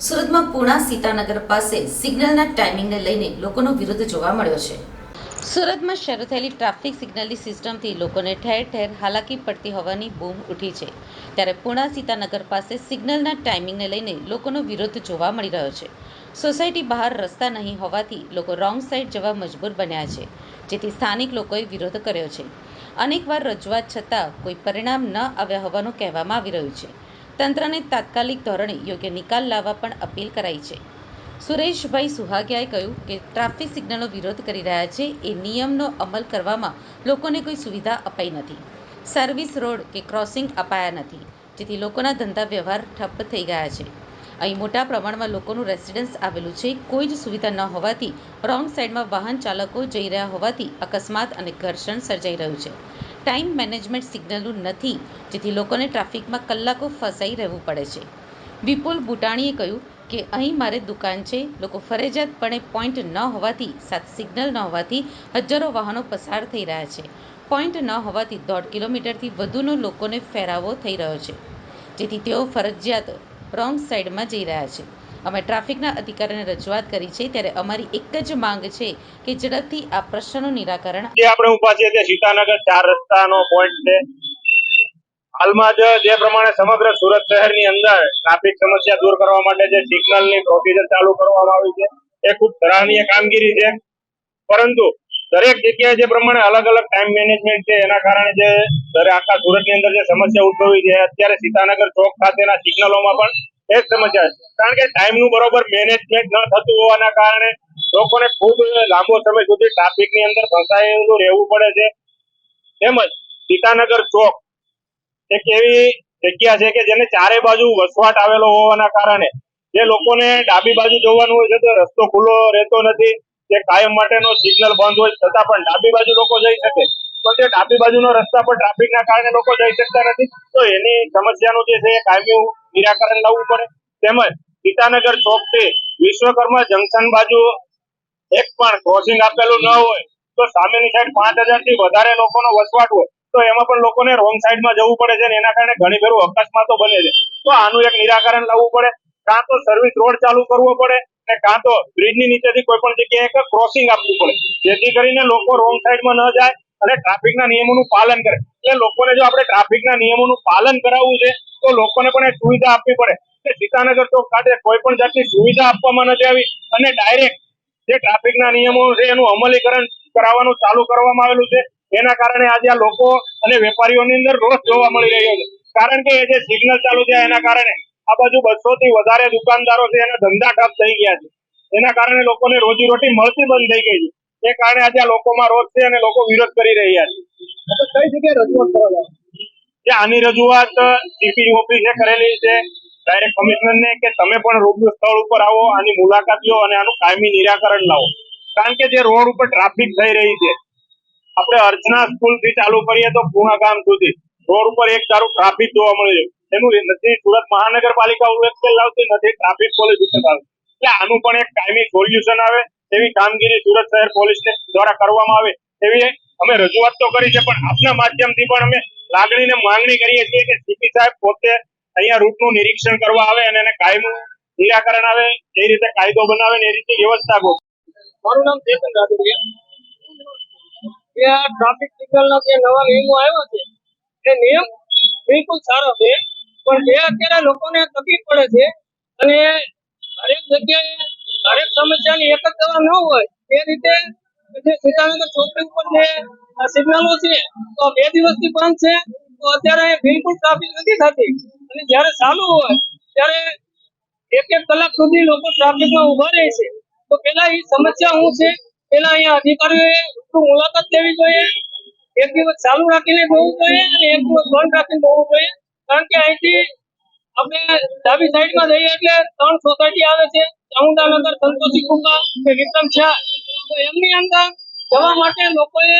સુરતમાં પૂણા સીતાનગર પાસે સિગ્નલના ટાઈમિંગને લઈને લોકોનો વિરોધ જોવા મળ્યો છે. સુરતમાં શરૂ થયેલી ટ્રાફિક સિગ્નલની સિસ્ટમથી લોકોને ઠેર ઠેર હાલાકી પડતી હોવાની બૂમ ઉઠી છે. ત્યારે પૂણા સીતાનગર પાસે સિગ્નલના ટાઈમિંગને લઈને લોકોનો વિરોધ જોવા મળી રહ્યો છે. સોસાયટી બહાર રસ્તા નહીં હોવાથી લોકો રોંગ સાઈડ જવા મજબૂર બન્યા છે, જેથી સ્થાનિક લોકોએ વિરોધ કર્યો છે. અનેકવાર રજૂઆત છતાં કોઈ પરિણામ ન આવ્યા હોવાનું કહેવામાં આવી રહ્યું છે. તંત્રને તાત્કાલિક ધોરણે યોગ્ય નિકાલ લાવવા પણ અપીલ કરાઈ છે. સુરેશભાઈ સુહાગિયાએ કહ્યું કે ટ્રાફિક સિગ્નલનો વિરોધ કરી રહ્યા છે એ નિયમનો અમલ કરવામાં લોકોને કોઈ સુવિધા અપાઈ નથી. સર્વિસ રોડ કે ક્રોસિંગ અપાયા નથી, જેથી લોકોના ધંધા વ્યવહાર ઠપ્પ થઈ ગયા છે. અહીં મોટા પ્રમાણમાં લોકોનું રેસિડન્સ આવેલું છે. કોઈ જ સુવિધા ન હોવાથી રોંગ સાઈડમાં વાહન ચાલકો જઈ રહ્યા હોવાથી અકસ્માત અને ઘર્ષણ સર્જાઈ રહ્યું છે. ટાઈમ મેનેજમેન્ટ સિગ્નલનું નથી, જેથી લોકોને ટ્રાફિકમાં કલાકો ફસાઈ રહેવું પડે છે. વિપુલ બુટાણીએ કહ્યું કે અહીં મારે દુકાન છે. લોકો ફરજિયાતપણે પોઈન્ટ ન હોવાથી સાથે સિગ્નલ ન હોવાથી હજારો વાહનો પસાર થઈ રહ્યા છે. પોઈન્ટ ન હોવાથી 1.5 કિલોમીટરથી વધુનો લોકોને ફેરાવો થઈ રહ્યો છે, જેથી તેઓ ફરજિયાત રોંગ સાઈડમાં જઈ રહ્યા છે. અમે ટ્રાફિકના અધિકારીને રજૂઆત કરી છે, ત્યારે અમારી એક જ માંગ છે કે ઝડપથી આ પ્રશ્નનું નિરાકરણ. આપણે ઉભા છીએ તે સીતાનગર 4 રસ્તાનો પોઈન્ટ છે. હાલમાં જે પ્રમાણે સમગ્ર સુરત શહેરની અંદર ટ્રાફિક સમસ્યા દૂર કરવા માટે જે સિગ્નલની પ્રોસિજર ચાલુ કરવામાં આવી છે એ ખૂબ સરાહનીય કામગીરી છે. પરંતુ દરેક જગ્યાએ જે પ્રમાણે અલગ અલગ ટાઈમ મેનેજમેન્ટ છે એના કારણે જે આખા સુરતની અંદર જે સમસ્યા ઉદ્ભવી છે, અત્યારે સીતાનગર ચોક ખાતેના સિગ્નલોમાં પણ એ જ સમસ્યા છે. કારણ કે ટાઈમનું બરોબર મેનેજમેન્ટ ન થતું હોવાના કારણે લોકોને ખૂબ લાંબો સમય સુધી ટ્રાફિકની અંદર ફસાયેલું રહેવું પડે છે. તેમજ સીતાનગર ચોક એક એવી જગ્યા છે કે જેને ચારે બાજુ વસવાટ આવેલો હોવાના કારણે જે લોકોને ડાબી બાજુ જવાનું હોય છે તો રસ્તો ખુલ્લો રહેતો નથી. જે કાયમ માટેનો સિગ્નલ બંધ હોય છતાં પણ ડાબી બાજુ લોકો જઈ શકે, તો તે ડાબી બાજુનો રસ્તા પર ટ્રાફિકના કારણે લોકો જઈ શકતા નથી. તો એની સમસ્યાનું જે છે કાયમી નિરાકરણ લાવવું પડે. તેમજ સીતાનગર ચોક થી વિશ્વકર્મા જંકશન બાજુ એક પણ ક્રોસિંગ આપેલું ન હોય તો સામેની સાઈડ 5000 થી વધારે લોકોનો વસવાટ હોય તો એમાં પણ લોકોને રોંગ સાઈડમાં જવું પડે છે, એના કારણે ઘણી ફેર અકસ્માતો બને છે. તો આનું એક નિરાકરણ લાવવું પડે. કાં તો સર્વિસ રોડ ચાલુ કરવો પડે અને કાં તો બ્રિજની નીચેથી કોઈ પણ જગ્યાએ એક ક્રોસિંગ આપવું પડે, જેથી કરીને લોકો રોંગ સાઈડમાં ન જાય અને ટ્રાફિકના નિયમોનું પાલન કરે. એટલે લોકોને જો આપણે ટ્રાફિકના નિયમોનું પાલન કરાવવું છે તો લોકોને પણ એક સુવિધા આપવી પડે. સીતાનગર ચોક ખાતે કોઈ પણ જાતની સુવિધા આપવામાં નથી આવી અને ડાયરેક્ટ જે ટ્રાફિકના નિયમો છે એનું અમલીકરણ કરાવવાનું ચાલુ કરવામાં આવેલું છે. એના કારણે આજે આ લોકો અને વેપારીઓની અંદર રોષ જોવા મળી રહ્યો છે. કારણ કે જે સિગ્નલ ચાલુ થયા એના કારણે આ બાજુ 200 થી વધારે દુકાનદારો છે એના ધંધા ઠપ થઈ ગયા છે. એના કારણે લોકોને રોજીરોટી મળતી બંધ થઈ ગઈ છે. એ કારણે આજે આ લોકોમાં રોષ છે અને લોકો વિરોધ કરી રહ્યા છે. કઈ જગ્યાએ રજૂઆત કરવા જે આની રજૂઆત સીપી ઓફિસે કરેલી છે ડાયરેક્ટ કમિશનરને કે તમે પણ રૂબરૂ સ્થળ ઉપર આવો, આની મુલાકાત લો અને આનું કાયમી નિરાકરણ લાવો. કારણ કે જે રોડ ઉપર ટ્રાફિક થઈ રહી છે, આપણે અર્ચના સ્કૂલ થી ચાલુ કરીએ તો પૂર્ણ ગામ સુધી રોડ ઉપર એક ધારું ટ્રાફિક જોવા મળે છે. એનું નથી સુરત મહાનગરપાલિકા ઉકેલ લાવતી, નથી ટ્રાફિક પોલીસ ઉકેલ લાવતી. એટલે આનું પણ એક કાયમી સોલ્યુશન આવે એવી કામગીરી સુરત શહેર પોલીસ દ્વારા કરવામાં આવે એવી અમે રજૂઆત તો કરી છે. પણ આપના માધ્યમથી પણ અમે લાગણીને માંગણી કરીએ છીએ કે સીપી સાહેબ પોતે અહીંયા રૂટનું નિરીક્ષણ કરવા આવે અને એને કાયમી નિરાકરણ આવે, એ રીતે કાયદો બનાવે ને એ રીતે વ્યવસ્થા ગોઠવે. મારું નામ ચેતન રાદડિયા. ટ્રાફિક સિગ્નલના જે નવા નિયમો આવ્યા છે એ નિયમ બિલકુલ સારો છે, પણ જે અત્યારે લોકોને તકલીફ પડે છે અને હરેક જગ્યાએ હરેક સમસ્યાની એક જ દવા ન હોય એ રીતે જે સીતાનગર ચોકડી ઉપર જે સિગ્નલો છે તો 2 દિવસથી બંધ છે. તો અત્યારે બિલકુલ ટ્રાફિક નથી થતી અને જયારે ચાલુ હોય ત્યારે 1-1 કલાક સુધી લોકો ટ્રાફિકમાં ઉભા રહે છે. તો પેલા એ સમસ્યા શું છે, પેલા અહીંયા અધિકારીઓએ મુલાકાત લેવી જોઈએ, એક દિવસ ચાલુ રાખીને જોવું જોઈએ અને એક દિવસ બંધ રાખીને જોવું જોઈએ. કારણ કે અહીંથી આપણે ડાબી સાઈડમાં જઈએ એટલે 3 સોસાયટી આવે છે, ચામુંડાનગર, સંતોષી કુંભા કે વિક્રમ શાહ. તો એમની અંદર જવા માટે લોકોએ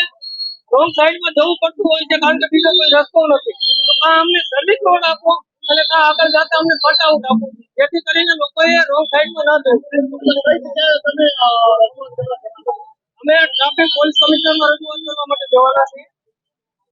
રોંગ સાઈડમાં જવું પડતું હોય છે, કારણ કે બીજો કોઈ રસ્તો નથી. તો આ અમને સર્વિસ રોડ આપો અને આગળ જતા અમને કટઆઉટ આપો, જેથી કરીને લોકોએ રોંગ સાઈડમાં ન જવું. અમે ટ્રાફિક પોલીસ કમિશનરમાં રજૂઆત કરવા માટે જવાના છીએ.